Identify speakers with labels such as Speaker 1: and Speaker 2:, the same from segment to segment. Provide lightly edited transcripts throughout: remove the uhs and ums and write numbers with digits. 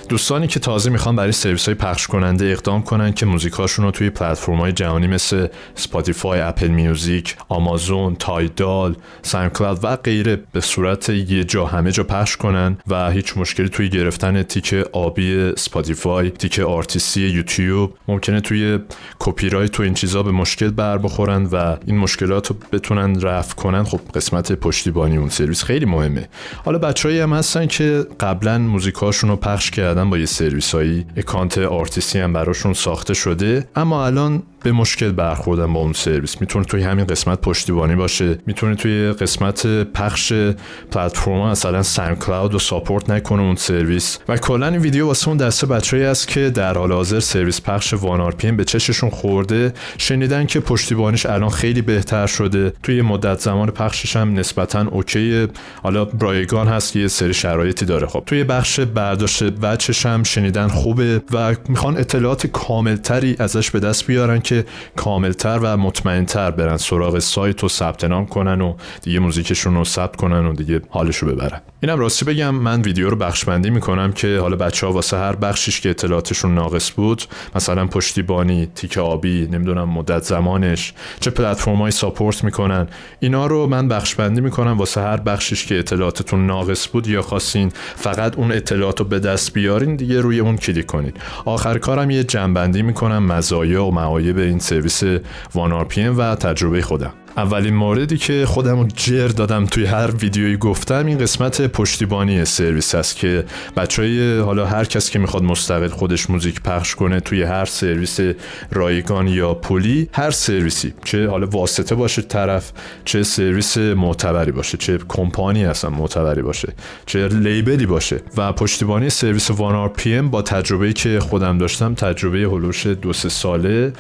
Speaker 1: دوستانی که تازه میخوان برای سرویس‌های پخش کننده اقدام کنن که موزیکاشون رو توی پلتفرم‌های جهانی مثل اسپاتیفای، اپل میوزیک، آمازون، تایدال، ساوندکلاود و غیره به صورت یه جا همه جا پخش کنن و هیچ مشکلی توی گرفتن تیک آبی اسپاتیفای، تیک آرتیستی یوتیوب، ممکنه توی کپی رایت و این چیزا به مشکل بر بخورن و این مشکلات رو بتونن رفع کنن. خب قسمت پشتیبانی اون سرویس خیلی مهمه. حالا بچه‌ای هم هستن که قبلا موزیکاشون رو پخش کردن با یه سرویسایی، اکانت آرتیستی هم براشون ساخته شده، اما الان به مشکل برخوردن با اون سرویس. میتونه توی همین قسمت پشتیبانی باشه، میتونه توی قسمت پخش پلتفرم مثلا ساوندکلاود رو ساپورت نکنه اون سرویس. و کلا این ویدیو واسه اون دسته بچه‌ای است که در حال حاضر سرویس پخش وان آر پی ام به چششون خورده، شنیدن که پشتیبانیش الان خیلی بهتر شده، توی مدت زمان پخشش هم نسبتاً اوکیه. حالا رایگان هست که یه سری شرایطی داره. خب توی بخش برداشت بچش هم شنیدن خوبه و میخوان اطلاعات کاملتری ازش به دست بیارن که کاملتر و مطمئنتر برن سراغ سایت و ثبت نام کنن و دیگه موزیکشون رو ثبت کنن و دیگه حالشو ببرن. اینم راستی بگم من ویدیو رو بخش بندی میکنم که حالا بچه‌ها واسه هر بخشش که اطلاعاتشون ناقص بود، مثلا پشتیبانی، تیک آبی، نمیدونم مدت زمانش، چه پلتفرم‌های ساپورت میکنن، اینا رو من بخش بندی میکنم واسه هر بخشش که اطلاعاتتون ناقص بود یا خواستین فقط اون اطلاعاتو به دست بیارین، دیگه روی اون کلیک کنین. آخر کارم یه جمع‌بندی میکنم مزایا و معایب این سرویس وان آر پی ام و تجربه خودم. اولین موردی که خودم رو جر دادم توی هر ویدیویی گفتم این قسمت پشتیبانی سرویس است که بچهای حالا هر کس که میخواد مستقل خودش موزیک پخش کنه توی هر سرویس رایگان یا پولی، هر سرویسی، چه حالا واسطه باشه طرف، چه سرویس معتبری باشه، چه کمپانی اصلا معتبری باشه، چه لیبلی باشه، و پشتیبانی سرویس وان آر پی ام با تجربه‌ای که خودم داشتم، تجربه هولوش 2-3 ساله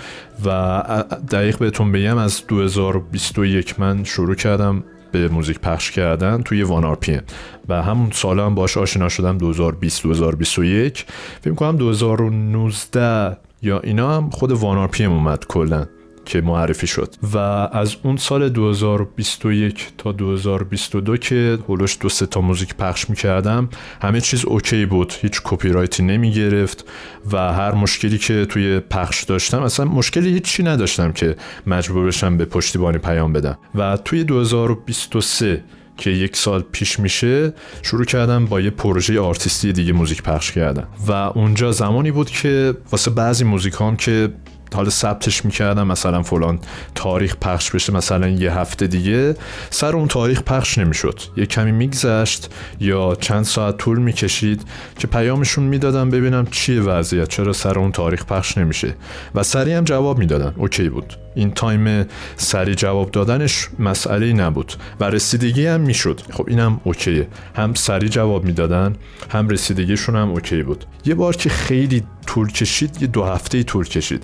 Speaker 1: و دقیق بهتون بگم از 2021 من شروع کردم به موزیک پخش کردن توی وان آر پی ام و همون سال هم باش آشنا شدم 2020-2021. فکر می‌کنم 2019 یا اینا هم خود وان آر پی ام اومد کلا که معرفی شد و از اون سال 2021 تا 2022 که هولوش 2-3 تا موزیک پخش میکردم همه چیز اوکی بود، هیچ کپی رایتی نمیگرفت و هر مشکلی که توی پخش داشتم، اصلا مشکلی هیچی نداشتم که مجبور بشم به پشتیبانی پیام بدم. و توی 2023 که 1 سال پیش میشه شروع کردم با یه پروژه آرتیستی دیگه موزیک پخش کردم و اونجا زمانی بود که واسه بعضی موزیکام که حالا ثبتش میکردم مثلا فلان تاریخ پخش بشه، مثلا یه هفته دیگه سر اون تاریخ پخش نمیشد، یه کمی میگذشت یا چند ساعت طول میکشید که پیامشون میدادم ببینم چیه وضعیت، چرا سر اون تاریخ پخش نمیشه و سریع هم جواب میدادن. اوکی بود، این تایم سریع جواب دادنش مسئله نبود و رسیدگی هم میشد. خب اینم اوکیه، هم سریع جواب میدادن هم رسیدگیشون هم اوکی بود. یه بار که خیلی طول کشید، یه 2 هفته طول کشید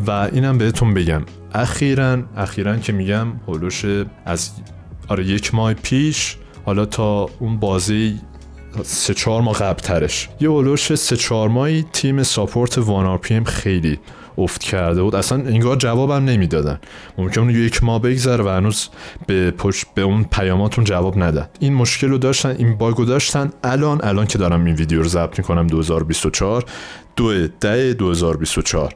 Speaker 1: و اینم بهتون بگم اخیراً که میگم هولوش از 1 ماه پیش حالا تا اون بازی 3-4 ماه قبل ترش، یه هولوش 3-4 ماهی تیم ساپورت وان آر پی ام خیلی افت کرده بود، اصلا انگار جوابم نمیدادن. ممکنه 1 ماه بگذره و هنوز به اون پیاماتون جواب ندن. این مشکل رو داشتن، این باگو داشتن. الان که دارم این ویدیو رو ضبط میکنم 2024 2/10/2024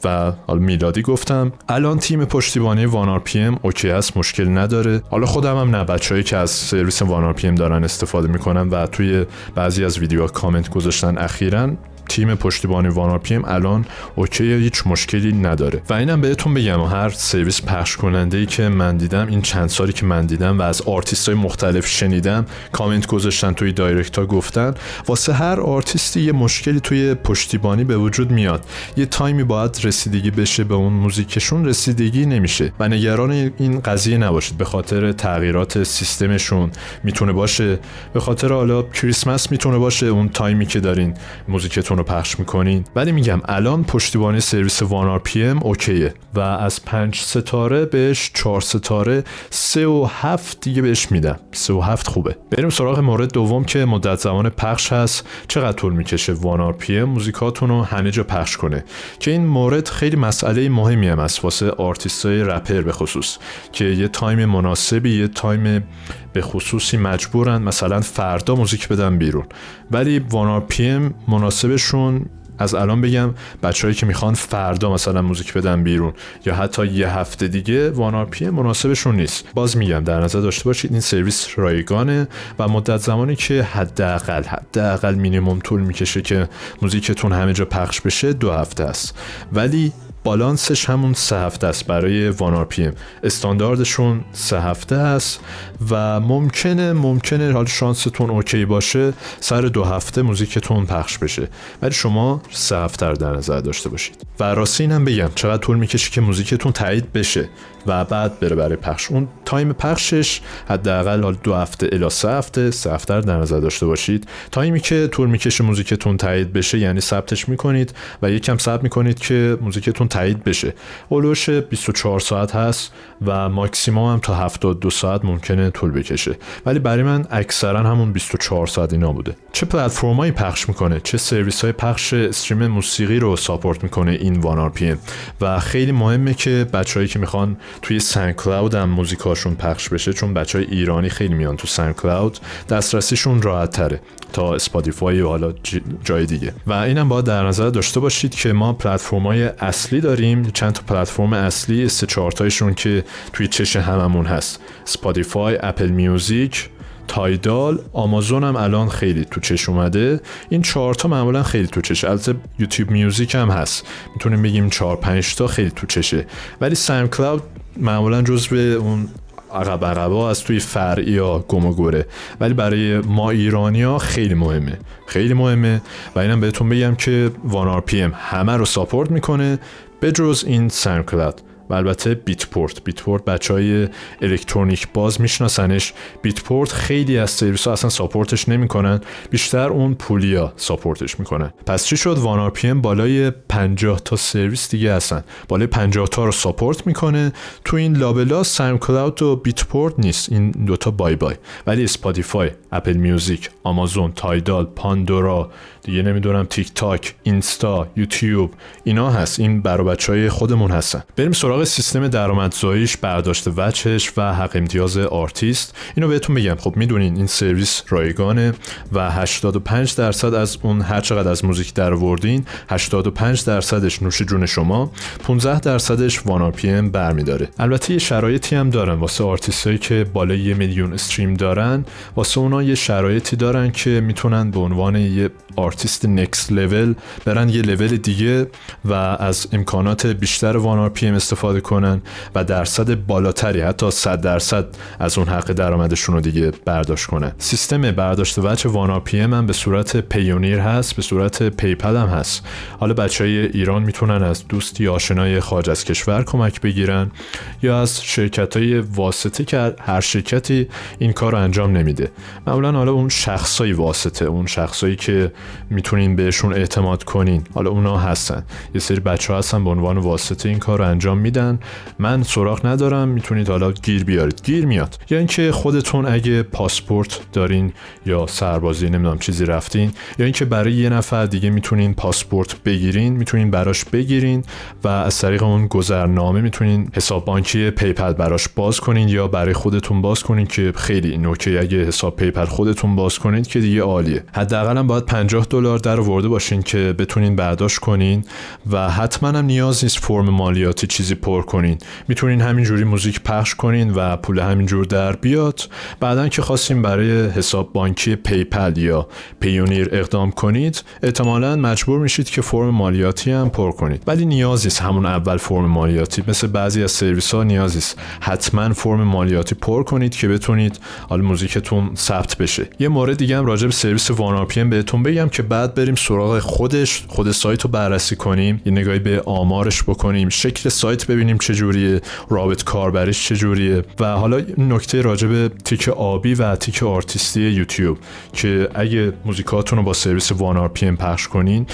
Speaker 1: و حالا میلادی گفتم، الان تیم پشتیبانی وان آر پی ام اوکی است، مشکل نداره. حالا خودم هم نه، بچه‌ای که از سرویس وان آر پی ام دارن استفاده میکنن و توی بعضی از ویدیوها کامنت گذاشتن اخیراً، تیم پشتیبانی وان آر پی ام الان اوکی، هیچ مشکلی نداره. و اینم بهتون بگم هر سرویس پخش کننده‌ای که من دیدم این چند سالی که من دیدم و از آرتیست‌های مختلف شنیدم، کامنت گذاشتن توی دایرکت‌ها، گفتن واسه هر آرتیستی یه مشکلی توی پشتیبانی به وجود میاد، یه تایمی باید رسیدگی بشه به اون موزیکشون، رسیدگی نمیشه و نگران این قضیه نباشید. به خاطر تغییرات سیستمشون میتونه باشه، به خاطر حالا کریسمس میتونه باشه اون تایمی که دارین موزیکتون رو پخش میکنین. ولی میگم الان پشتیبانی سرویس وان آر پی ام اوکیه و از 5 ستاره بهش 4 ستاره، 3 و 7 دیگه بهش میدم. 3 و 7 خوبه. بریم سراغ مورد دوم که مدت زمان پخش هست. چقدر طول میکشه وان آر پی ام موزیکاتون رو همه جا پخش کنه؟ که این مورد خیلی مسئله مهمی هم است واسه آرتیستای رپر به خصوص، که یه تایم مناسبی، یه تایم به خصوصی مجبورن مثلا فردا موزیک بدن بیرون، ولی وان آر پی ام مناسبش استانداردشون از الان بگم بچه‌هایی که میخوان فردا مثلا موزیک بدن بیرون یا حتی یه هفته دیگه 1RPM مناسبشون نیست. باز میگم در نظر داشته باشید این سرویس رایگانه و مدت زمانی که حداقل مینیمم طول میکشه که موزیکتون همه جا پخش بشه 2 هفته است، ولی بالانسش همون 3 هفته است. برای 1RPM استانداردشون 3 هفته است و ممکنه حال شانستون اوکی باشه سر 2 هفته موزیکتون پخش بشه، ولی شما 3 هفته رو در نظر داشته باشید. و راستی اینم بگم چقدر طول میکشه که موزیکتون تایید بشه و بعد بره برای پخش. اون تایم پخشش حداقل 2 هفته الی 3 هفته، 3 هفته رو در نظر داشته باشید. تایمی که طول میکشه موزیکتون تایید بشه یعنی ثبتش میکنید و یکم ثبت میکنید که موزیکتون تایید بشه. اولوش 24 ساعت هست و ماکسیمم هم تا 72 ساعت ممکنه طول بکشه، ولی برای من اکثرا همون 24 ساعت اینا بوده. چه پلتفرمایی پخش میکنه، چه سرویس‌های پخش استریم موسیقی رو ساپورت میکنه این 1RPM و خیلی مهمه که بچه‌هایی که میخوان توی ساوندکلاود هم موزیکاشون پخش بشه، چون بچهای ایرانی خیلی میان تو ساوندکلاود، دسترسیشون راحت تره تا اسپاتیفای و حالا جای دیگه. و اینم باید در نظر داشته باشید که ما پلتفرم‌های اصلی داریم، چند تا پلتفرم اصلی 3-4 تایشون که توی چش هممون هست: اسپاتیفای، اپل میوزیک، تایدال، آمازون هم الان خیلی تو چش اومده. این 4 تا معمولا خیلی تو چشه. البته یوتیوب میوزیک هم هست، میتونیم بگیم 4-5 تا خیلی تو چشه، ولی ساوندکلاود معمولا جزو اون عقبا از توی فرعی ها گم و گوره، ولی برای ما ایرانی ها خیلی مهمه و اینم بهتون بگم که 1RPM همه رو ساپورت میکنه به جز این ساوندکلاود و البته بیتپورت بچهای الکترونیک باز میشناسنش. بیتپورت خیلی از سرویس ها اصلا ساپورتش نمیکنن، بیشتر اون پولیا ساپورتش میکنن. پس چی شد؟ 1RPM بالای 50 تا سرویس دیگه هستن، بالای 50 تا رو ساپورت میکنه. تو این لابلا ساوندکلاود و بیتپورت نیست، این دوتا بای، ولی اسپاتیفای، اپل میوزیک، آمازون، تایدال، پاندورا، دیگه نمیدونم تیک تاک، اینستا، یوتیوب، اینا هست. این برای بچهای خودمون هستن. بریم سراغ سیستم درآمدزاییش، برداشت وجهش و حق امتیاز آرتیست. اینو بهتون بگم، خب میدونین این سرویس رایگانه و 85% از اون هر چقدر از موزیک درآوردین 85%ش نوش جون شما، 15%ش 1RPM برمیداره. البته یه شرایطی هم دارن واسه آرتیستایی که بالای 1 میلیون استریم دارن، واسه اونا یه شرایطی دارن که میتونن به عنوان یه آرتیست نکست لول برن یه لول دیگه و از امکانات بیشتر 1RPM استفاده کنن و درصد بالاتری، حتی 100% از اون حق درآمدشون رو دیگه برداشت کنن. سیستم برداشت وجه 1RPM هم به صورت پیونیر هست، به صورت پیپل هم هست. حالا بچهای ایران میتونن از دوستی آشنای خارج از کشور کمک بگیرن یا از شرکت‌های واسطه که هر شرکتی این کار رو انجام نمیده. معمولا حالا اون شخصای واسطه، اون شخصایی که میتونین بهشون اعتماد کنین، حالا اونا هستن. یه سری بچه‌ها هستن به عنوان واسطه این کار رو انجام میدن. من سراغ ندارم، میتونید حالا گیر بیارید، گیر میاد. یا اینکه خودتون اگه پاسپورت دارین یا سربازی نمیدونم چیزی رفتین، یا اینکه برای یه نفر دیگه میتونین پاسپورت بگیرین، میتونین براش بگیرین و از طریق اون گذرنامه میتونین حساب بانکی پیپل براش باز کنین یا برای خودتون باز کنین که خیلی نوکه. اگه حساب پیپل خودتون باز کنید که دیگه عالیه. حداقل هم باید $50 درآورده باشین که بتونین برداشت کنین و حتما هم نیاز نیست فرم مالیاتی چیزی پر کنین. میتونین همینجوری موزیک پخش کنین و پول همینجور در بیاد. بعدن که خواستین برای حساب بانکی پیپل یا پیونیر اقدام کنید، احتمالاً مجبور میشید که فرم مالیاتی هم پر کنید، ولی نیاز نیست همون اول فرم مالیاتی. مثل بعضی از سرویس ها نیاز نیست حتما فرم مالیاتی پر کنید که بتونید حالا موزیکتون ثبت بشه. یه مورد دیگه هم راجع به سرویس 1RPM بهتون بگم که بعد بریم سراغ خود سایت رو بررسی کنیم، یه نگاهی به آمارش بکنیم، شکل سایت ببینیم چجوریه، رابط کاربریش چجوریه و حالا نکته راجع به تیک آبی و تیک آرتیستی یوتیوب که اگه موزیکاتون رو با سرویس 1RPM پخش کنین،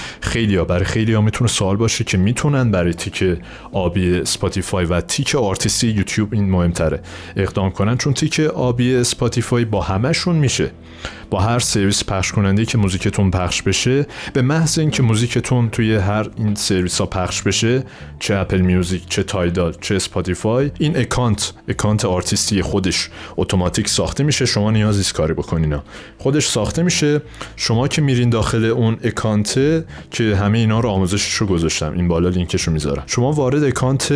Speaker 1: برای خیلیا میتونه سوال باشه که میتونن برای تیک آبی اسپاتیفای و تیک آرتیستی یوتیوب این مهمتره اقدام کنن، چون تیک آبی اسپاتیفای با همشون میشه. با هر سرویس پخش کننده که موزیکتون پخش بشه، به محض اینکه موزیکتون توی هر این سرویس ها پخش بشه، چه اپل میوزیک، چه تایدال چه اسپاتیفای این اکانت آرتیستی خودش اتوماتیک ساخته میشه، شما نیاز نیست کاری بکنین، خودش ساخته میشه. شما که میرین داخل اون اکانت که همه اینا رو آموزششو گذاشتم، این بالا لینکشو میذارم، شما وارد اکانت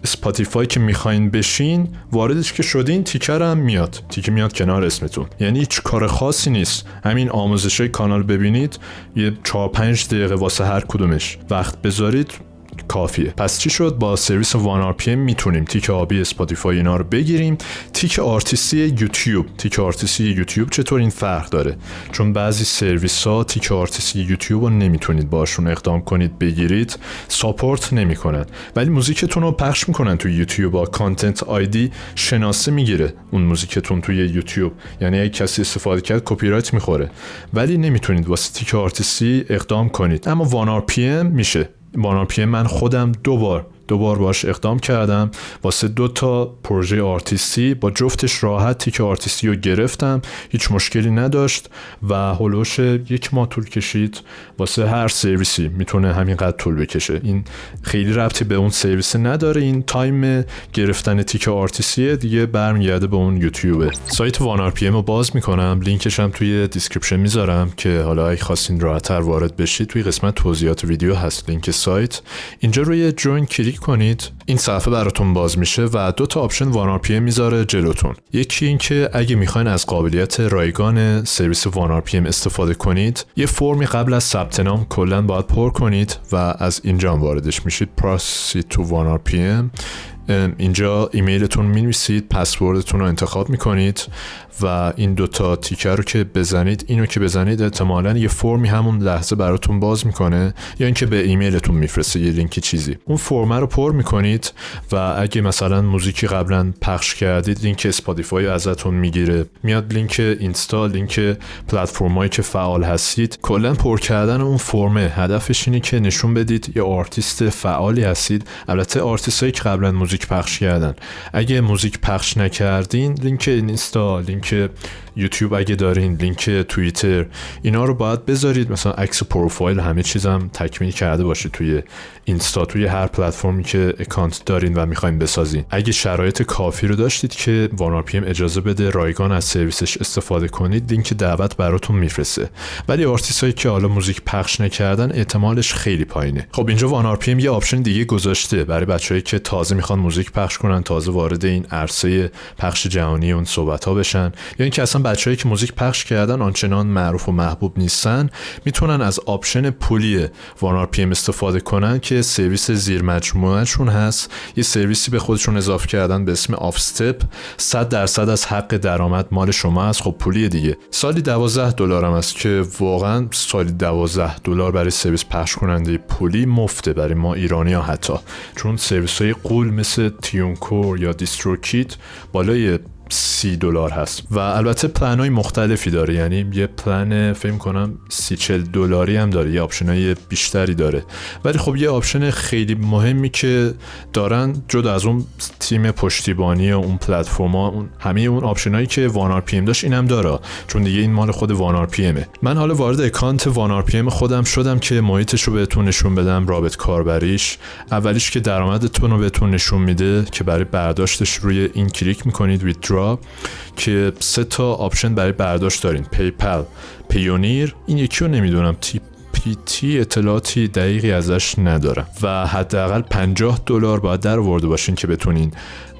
Speaker 1: اسپاتیفای که میخواین بشین واردش که شدین تیکر هم میاد، تیکه میاد کنار اسمتون، یعنی هیچ کار خاصی نیست، همین آموزشای کانال ببینید، یه 4-5 دقیقه واسه هر کدومش وقت بذارید کافیه. پس چی شد؟ با سرویس وان RPM میتونیم تیک آبی اسپاتیفای اینا رو بگیریم. تیک آرتیستی یوتیوب چطور این فرق داره؟ چون بعضی سرویس ها تیک آرتیستی یوتیوب رو نمیتونید باشون اقدام کنید بگیرید، ساپورت نمیکنن، ولی موزیکتون رو پخش میکنن توی یوتیوب ها. کانتنت آیدی شناسه میگیره اون موزیکتون توی یوتیوب، یعنی اگه کسی استفاده کرد کپی رایت میخوره، ولی نمیتونید واسه تیک آرتیستی اقدام کنید. اما وان RPM میشه. وان RPM من خودم دو بار باش اقدام کردم واسه 2 تا پروژه آرتیستی، با جفتش راحت تیک آرتیستی رو گرفتم، هیچ مشکلی نداشت و هولوش 1 ماه طول کشید. واسه هر سرویسی میتونه همینقدر طول بکشه، این خیلی ربطی به اون سرویس نداره، این تایم گرفتن تیک آرتیستی دیگه برمیگرده به اون یوتیوبه. سایت وان RPM رو باز میکنم، لینکش هم توی دیسکریپشن میذارم که حالا اگه خواستین راحت‌تر وارد بشید توی قسمت توضیحات ویدیو هست لینک سایت. اینجا روی جوین کلیک کنید، این صفحه براتون باز میشه و 2 تا آپشن وان RPM میذاره جلوتون. یکی این که اگه میخواین از قابلیت رایگان سرویس وان RPM استفاده کنید، یه فرمی قبل از ثبت نام کلا باید پر کنید و از اینجا واردش میشید. Proceed to وان RPM. اینجا ایمیلتون می‌نویسید، پسوردتون رو انتخاب میکنید و این 2 تا تیکر رو که بزنید، اینو که بزنید احتمالاً یه فرمی همون لحظه براتون باز میکنه یا اینکه به ایمیلتون میفرسته یه لینکی چیزی. اون فرم رو پر میکنید و اگه مثلا موزیکی قبلا پخش کردید لینک اسپاتیفای ازتون میگیره، میاد لینک اینستا، لینک پلتفرمایی که فعال هستید. کلا پر کردن اون فرمه هدفش اینه که نشون بدید یه آرتیست فعالی هستید. البته آرتیستایی که قبلا موزیک پخش کردن، اگه موزیک پخش نکردین لینک اینستا، لینک یوتیوب اگه دارین، لینک توییتر، اینا رو باید بذارید، مثلا عکس پروفایل همه چیزم تکمیل کرده باشه توی اینستا، توی هر پلتفرمی که اکانت دارین و میخواین بسازین. اگه شرایط کافی رو داشتید که وان RPM اجازه بده رایگان از سرویسش استفاده کنید، لینک دعوت براتون میفرسته. ولی آرتیستایی که حالا موزیک پخش نکردن احتمالش خیلی پایینه. خب اینجا وان RPM یه آپشن دیگه گذاشته برای بچه‌ای که تازه میخوان موزیک پخش کنن، تازه وارد این عرصه پخش جهانی اون صحبت‌ها بشن، یا اینکه اصلا بچه‌ای که موزیک پخش کردن آنچنان معروف و محبوب نیستن، میتونن از آپشن پولی وان RPM استفاده کنن که سرویس زیر مجموعه‌شون هست. یه سرویسی به خودشون اضافه کردن به اسم آفستپ. 100% از حق درآمد مال شما است. خب پولی دیگه. سالی $12 هم است که واقعا سالی $12 برای سرویس پخش کننده پولی مفته برای ما ایرانی‌ها، حتی چون سرویس‌های قول مثل تیونکور یا دیستروکیت بالای $30 هست و البته پلن‌های مختلفی داره، یعنی یه پلن فکر کنم $30-40 هم داره، یه آپشن‌های بیشتری داره. ولی خب یه آپشن خیلی مهمی که دارن جدا از اون تیم پشتیبانی و اون پلتفرم‌ها، اون همه اون آپشنایی که وان RPM داشت اینم داره، چون دیگه این مال خود وان RPMه. من حالا وارد اکانت وان RPM خودم شدم که محیطش رو بهتون نشون بدم، رابط کاربریش. اولیش که درآمدتون رو بهتون نشون میده که برای برداشتش روی این کلیک می‌کنید ویدرا، که 3 تا آپشن برای برداشت دارین: پیپل، پیونیر، این یکی رو نمیدونم، تی اطلاعاتی دقیقی ازش ندارم و حداقل $50 باید در آورده باشین که بتونین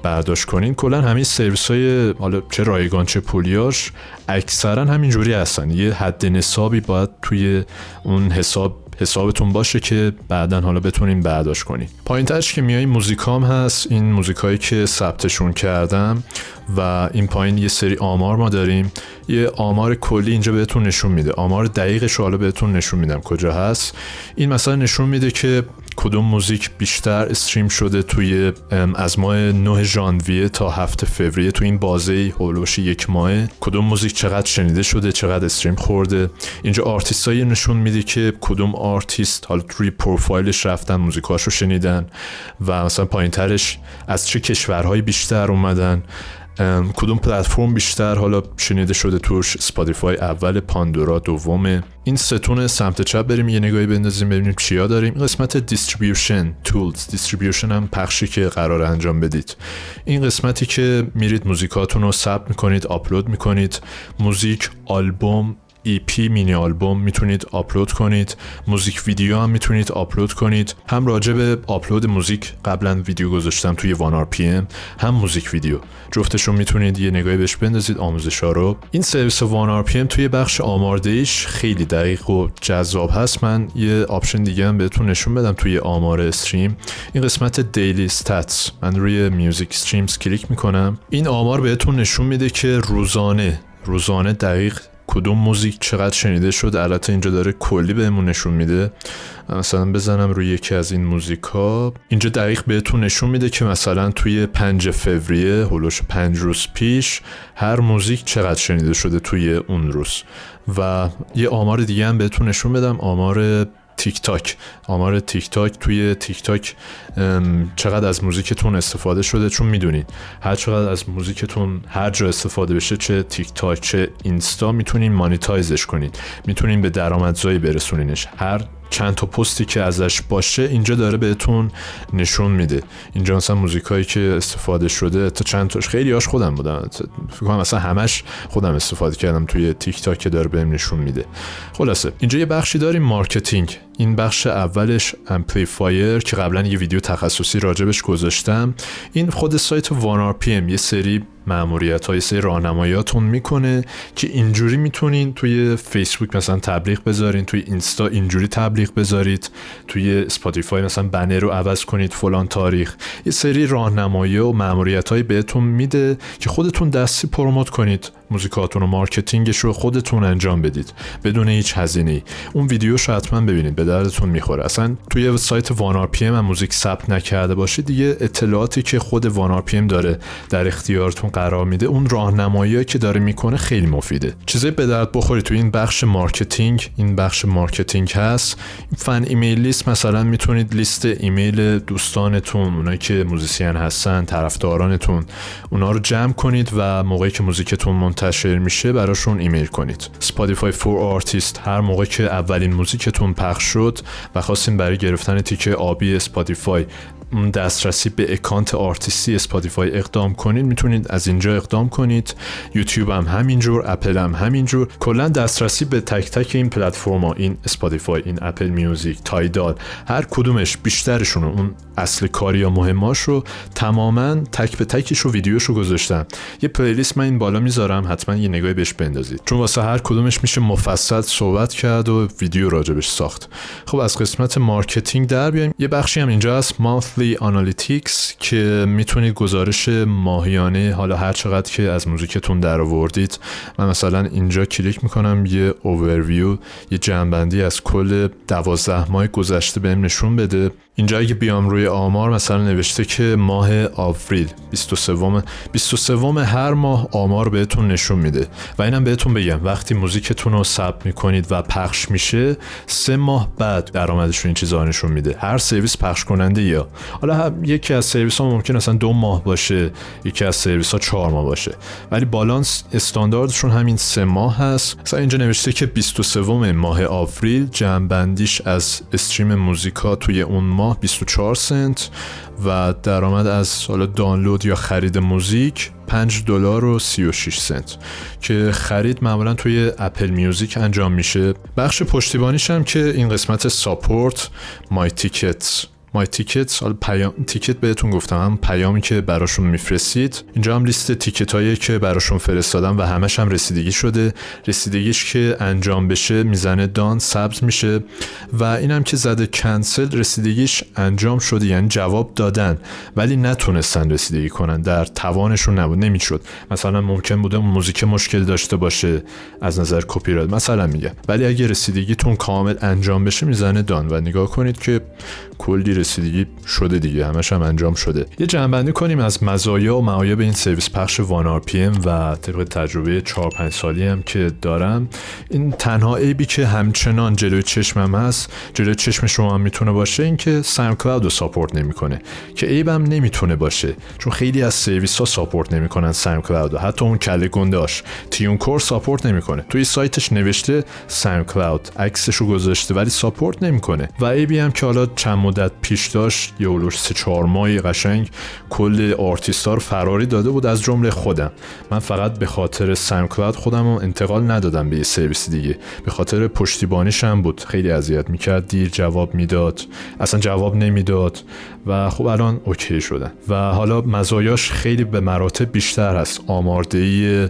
Speaker 1: برداشت کنین. کلا همین سرویس‌های حالا چه رایگان چه پولیاش اکثرا همینجوری هستن، یه حد نصابی باید توی اون حسابتون باشه که بعداً حالا بتونین برداشت کنین. پایین‌ترش که میای موزیکام هست، این موزیکایی که ثبتشون کردم و این پایین یه سری آمار ما داریم، یه آمار کلی اینجا بهتون نشون میده. آمار دقیقش رو حالا بهتون نشون میدم کجا هست. این مثلا نشون میده که کدوم موزیک بیشتر استریم شده توی از ماه 9 ژانویه تا 7 فوریه، تو این بازه هولوش 1 ماه کدوم موزیک چقدر شنیده شده، چقدر استریم خورده. اینجا آرتیستایی نشون میده که کدوم آرتیست حالا توی پروفایلش رفتن موزیکاشو شنیدن و مثلا پایینترش از چه کشورهای بیشتر اومدن. کدوم پلتفرم بیشتر حالا شنیده شده توش؟ اسپاتیفای اول، پاندورا دومه. این ستون سمت چپ بریم یه نگاهی بندازیم ببینیم چیا داریم. این قسمت دیستریبیوشن تولز، دیستریبیوشن هم پخشی که قرار انجام بدید. این قسمتی که میرید موزیکاتون رو ثبت میکنید، آپلود میکنید. موزیک، آلبوم، EP، مینی آلبوم میتونید آپلود کنید. موزیک ویدیو هم میتونید آپلود کنید. هم راجع به آپلود موزیک قبلا ویدیو گذاشتم توی 1RPM، هم موزیک ویدیو، جفتشون میتونید یه نگاهی بهش بندازید آموزش‌ها رو. این سرویس 1RPM توی بخش آماردهیش خیلی دقیق و جذاب هست. من یه آپشن دیگه هم بهتون نشون بدم توی آمار استریم. این قسمت دیلی استاتس، من روی میوزیک استریمز کلیک میکنم. این آمار بهتون نشون میده که روزانه دقیق کدوم موزیک چقدر شنیده شد. البته اینجا داره کلی بهمون نشون میده. مثلا بزنم روی یکی از این موزیکا، اینجا دقیق بهتون نشون میده که مثلا توی 5 فوریه، هولوش 5 روز پیش، هر موزیک چقدر شنیده شده توی اون روز. و یه آمار دیگه هم بهتون نشون بدم، آمار تیک تاک توی تیک تاک چقدر از موزیکتون استفاده شده، چون میدونید هر چقدر از موزیکتون هر جا استفاده بشه، چه تیک تاک چه اینستا، میتونین مانیتایزش کنید، میتونین به درآمدزایی برسونینش. هر چند تا پستی که ازش باشه اینجا داره بهتون نشون میده. اینجا مثلا موزیکایی که استفاده شده تا چند تاش خیلی هاش خودم بودم، فکر کنم مثلا همش خودم استفاده کردم توی تیک تاک که داره بهم نشون میده. خلاصه اینجا یه بخشی داریم مارکتینگ. این بخش اولش امپلیفایر که قبلا یه ویدیو تخصصی راجبش گذاشتم. این خود سایت 1RPM یه سری ماموریت‌های، سری راهنماییاتون میکنه که اینجوری میتونین توی فیسبوک مثلا تبلیغ بذارین، توی اینستا اینجوری تبلیغ بذارید، توی اسپاتیفای مثلا بنر رو عوض کنید فلان تاریخ. یه سری راهنمایی و ماموریت‌های بهتون میده که خودتون دستی پروموت کنید موزیکاتون و مارکتینگش رو خودتون انجام بدید بدون هیچ هزینه‌ای. اون ویدیوشو حتما ببینید، به دردتون میخوره. اصلا توی سایت 1RPM هم موزیک ثبت نکرده باشید، دیگه اطلاعاتی که خود 1RPM داره در اختیارتون قرار میده، اون راهنمایی که داره میکنه خیلی مفیده. چیزای به درد بخوری توی این بخش مارکتینگ، این بخش مارکتینگ هست. این فن ایمیل لیست، مثلا میتونید لیست ایمیل دوستانتون، اونایی که موزیسین هستن، طرفدارانتون، اونا رو جمع کنید و موقعی که موزیکتون منتشر میشه براشون ایمیل کنید. اسپاتیفای فور آرتیست، هر موقع که اولین موزیکتون پخش شد و خواستین برای گرفتن تیکه آبی اسپاتیفای دسترسی به اکانت آرتیستی اسپاتیفای اقدام کنید، میتونید از اینجا اقدام کنید. یوتیوب هم همینجور، اپل هم همینجور. کلا دسترسی به تک تک این پلتفرم‌ها، این اسپاتیفای، این اپل میوزیک، تایدال، هر کدومش بیشترشون اون اصل کاری یا مهماش رو تماما تک به تکش رو ویدیوشو گذاشتم. یه پلیلیست من این بالا میذارم، حتما یه نگاهی بهش بندازید، چون واسه هر کدومش میشه مفصل صحبت کرد و ویدیو راجبش ساخت. خب از قسمت مارکتینگ در بیایم. یه بخشی هم اینجا هست monthly analytics که میتونید گزارش ماهیانه، حالا هر چقدر که از موزیکتون در آوردید. من مثلا اینجا کلیک میکنم، یه اوورویو، یه جمع‌بندی از کل 12 ماه گذشته بهم نشون بده. اینجا اگه بیام روی آمار، مثلا نوشته که ماه آوریل 23 هر ماه آمار بهتون نشون میده. و اینم بهتون بگم وقتی موزیکتون رو ثبت میکنید و پخش میشه 3 ماه بعد درآمدشون این چیزا نشون میده. هر سرویس پخش کننده، یا حالا یکی از سرویس ها ممکن اصلا 2 ماه باشه، یکی از سرویس ها 4 ماه باشه، ولی بالانس استانداردشون همین 3 ماه هست. مثلا اینجا نوشته که 23 ماه آوریل جمع‌بندیش از استریم موزیکا توی اون ماه 24 سنت و درآمد از حالا دانلود یا خرید موزیک $5.36 که خرید معمولا توی اپل میوزیک انجام میشه. بخش پشتیبانیش هم که این قسمت ساپورت مای تیکت، حالا تیکت بهتون گفتم، هم پیامی که براشون میفرستید. اینجا هم لیست تیکت هایی که براشون فرستادم و همش هم رسیدگی شده. رسیدگیش که انجام بشه میزنه دان، سبز میشه. و اینم که زده کنسل، رسیدگیش انجام شده، یعنی جواب دادن ولی نتونستن رسیدگی کنن، در توانشون نبود، نمیشد. مثلا ممکن بوده موزیک مشکل داشته باشه از نظر کپی رایت مثلا میگه، ولی اگه رسیدگیتون کامل انجام بشه میزنه دان. و نگاه کنید که کلی رسیدگی شده دیگه، همش هم انجام شده. یه جمع‌بندی کنیم از مزایا و معایب این سرویس پخش وان RPM و طبق تجربه 4-5 سالی هم که دارم، این تنها عیبی که همچنان جلوی چشمم هست، جلوی چشم شما هم میتونه باشه، این که ساوندکلاود رو ساپورت نمیکنه، که عیبم نمیتونه باشه چون خیلی از سرویس ها ساپورت نمیکنن ساوندکلاود، حتی اون کله گنده‌اش تیونکور ساپورت نمیکنه. توی سایتش نوشته ساوندکلاود، عکسشو گذاشته ولی ساپورت نمیکنه. و عیبی هم که حالا چند مدت پیش داشت، یه اولش 3-4 ماهی قشنگ کل آرتیستا رو فراری داده بود، از جمله خودم. من فقط به خاطر ساوندکلاود خودم رو انتقال ندادم به یه سرویس دیگه، به خاطر پشتیبانیش هم بود. خیلی اذیت میکرد، دیر جواب میداد، اصلا جواب نمیداد و خب الان اوکی شدن. و حالا مزایاش خیلی به مراتب بیشتر هست، آماردهی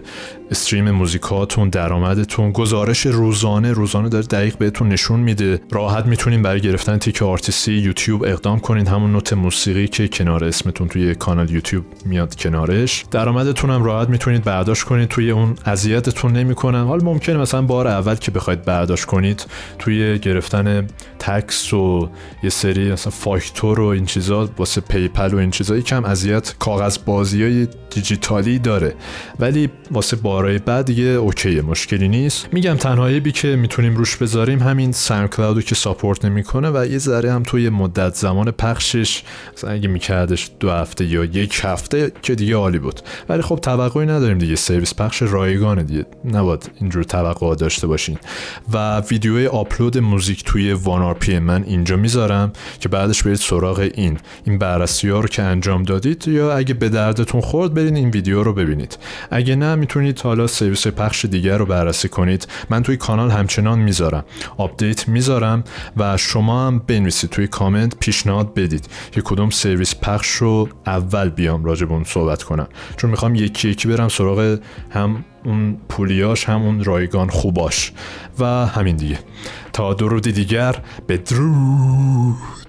Speaker 1: استریم موزیکاتون، درآمدتون، گزارش روزانه داره دقیق بهتون نشون میده. راحت میتونین برای گرفتن تیک آرتیستی یوتیوب اقدام کنین، همون نوت موسیقی که کنار اسمتون توی کانال یوتیوب میاد کنارش. درآمدتون هم راحت میتونید برداشت کنید، توی اون اذیتتون نمیکنن. حالا ممکنه مثلا بار اول که بخواید برداشت کنید توی گرفتن تکس و یه سری مثلا فاکتور و این چیزا واسه پیپل و این چیزا یکم اذیت، کاغذ بازیای دیجیتالی داره، ولی واسه بارای بعد دیگه اوکیه، مشکلی نیست. میگم تنها عیبی که میتونیم روش بذاریم همین ساوندکلاودو که ساپورت نمیکنه و یه ذره هم توی مدت زمان پخشش، مثلا اگه میکردش 2 هفته یا 1 هفته که دیگه عالی بود. ولی خب توقعی نداریم دیگه، سرویس پخش رایگانه دیگه، نباید اینجور توقع داشته باشین. و ویدیوی آپلود موزیک توی وان RPM من اینجا میذارم که بعدش برید سراغ این بررسی‌ها رو که انجام دادید، یا اگه به دردتون خورد برید این ویدیو رو ببینید. اگه نه میتونید حالا سرویس پخش دیگر رو بررسی کنید. من توی کانال همچنان میذارم، آپدیت میذارم و شما هم بنویسید توی کامنت، پیشنهاد بدید که کدوم سرویس پخش رو اول بیام راجع به اون صحبت کنم، چون میخوام یکی یکی برم سراغ هم اون پولیاش هم اون رایگان خوباش و همین دیگه. تا درودی دیگر، بدرود.